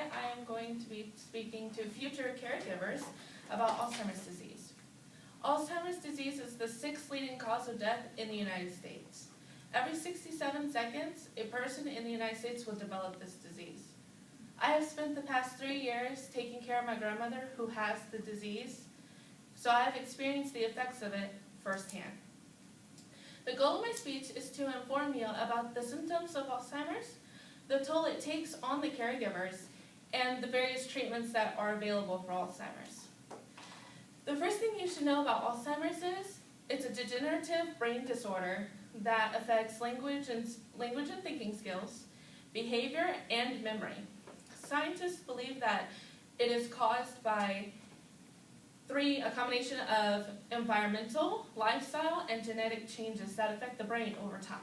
Today I am going to be speaking to future caregivers about Alzheimer's disease. Alzheimer's disease is the 6th leading cause of death in the United States. Every 67 seconds, a person in the United States will develop this disease. I have spent the past 3 years taking care of my grandmother who has the disease, so I have experienced the effects of it firsthand. The goal of my speech is to inform you about the symptoms of Alzheimer's, the toll it takes on the caregivers, and the various treatments that are available for Alzheimer's. The first thing you should know about Alzheimer's is it's a degenerative brain disorder that affects language and thinking skills, behavior, and memory. Scientists believe that it is caused by a combination of environmental, lifestyle, and genetic changes that affect the brain over time.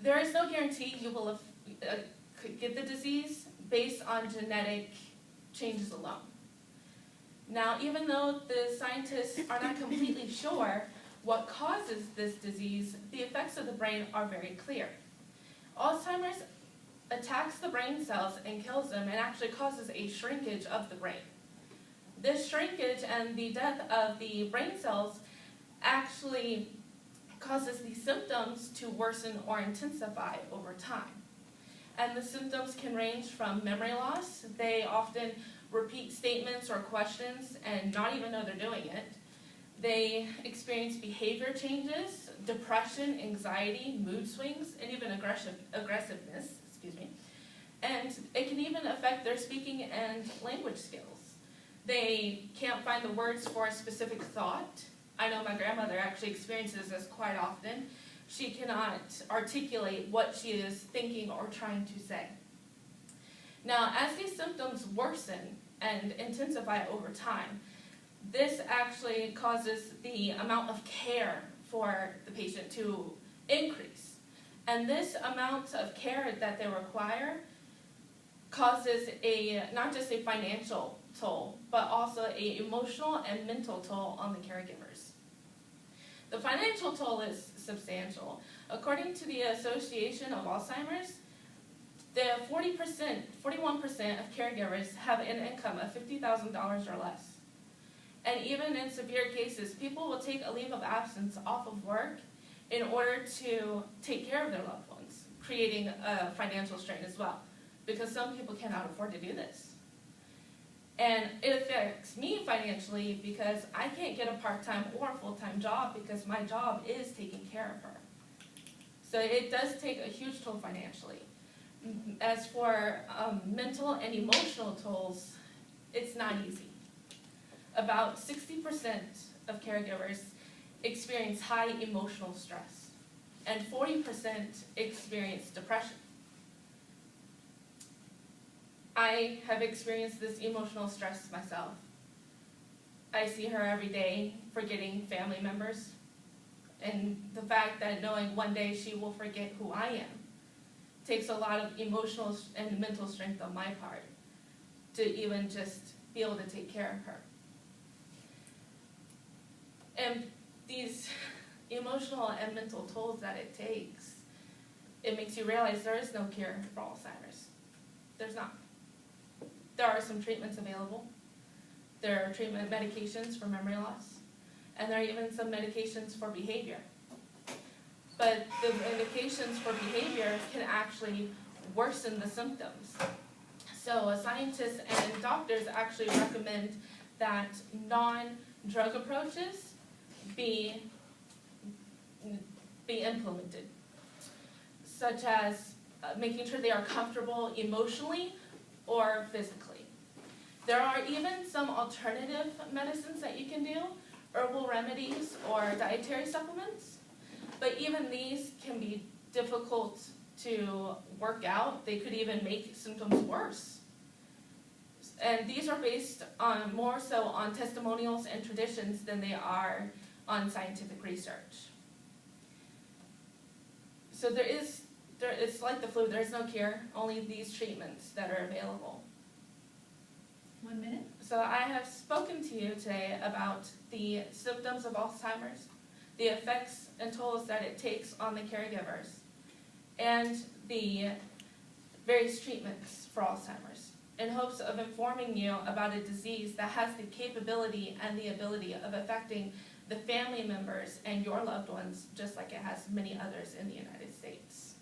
There is no guarantee you will get the disease based on genetic changes alone. Now, even though the scientists are not completely sure what causes this disease, the effects of the brain are very clear. Alzheimer's attacks the brain cells and kills them and actually causes a shrinkage of the brain. This shrinkage and the death of the brain cells actually causes the symptoms to worsen or intensify over time. And the symptoms can range from memory loss. They often repeat statements or questions and not even know they're doing it. They experience behavior changes, depression, anxiety, mood swings, and even aggressiveness, And it can even affect their speaking and language skills. They can't find the words for a specific thought. I know my grandmother actually experiences this quite often. She cannot articulate what she is thinking or trying to say. Now, as these symptoms worsen and intensify over time, this actually causes the amount of care for the patient to increase. And this amount of care that they require causes not just a financial toll, but also an emotional and mental toll on the caregivers. The financial toll is substantial. According to the Association of Alzheimer's, 41% of caregivers have an income of $50,000 or less. And even in severe cases, people will take a leave of absence off of work in order to take care of their loved ones, creating a financial strain as well, because some people cannot afford to do this. And it affects me financially because I can't get a part-time or a full-time job because my job is taking care of her. So it does take a huge toll financially. As for mental and emotional tolls, it's not easy. About 60% of caregivers experience high emotional stress, and 40% experience depression. I have experienced this emotional stress myself. I see her every day forgetting family members, and the fact that knowing one day she will forget who I am takes a lot of emotional and mental strength on my part to even just be able to take care of her. And these emotional and mental tolls that it takes, it makes you realize there is no cure for Alzheimer's. There's not. There are some treatments available. There are treatment medications for memory loss, and there are even some medications for behavior. But the medications for behavior can actually worsen the symptoms. So scientists and doctors actually recommend that non-drug approaches be implemented, such as making sure they are comfortable emotionally or physically. There are even some alternative medicines that you can do, herbal remedies or dietary supplements, but even these can be difficult to work out. They could even make symptoms worse. And these are based on more so on testimonials and traditions than they are on scientific research. So it's like the flu, there is no cure, only these treatments that are available. 1 minute. So I have spoken to you today about the symptoms of Alzheimer's, the effects and tolls that it takes on the caregivers, and the various treatments for Alzheimer's in hopes of informing you about a disease that has the capability and the ability of affecting the family members and your loved ones, just like it has many others in the United States.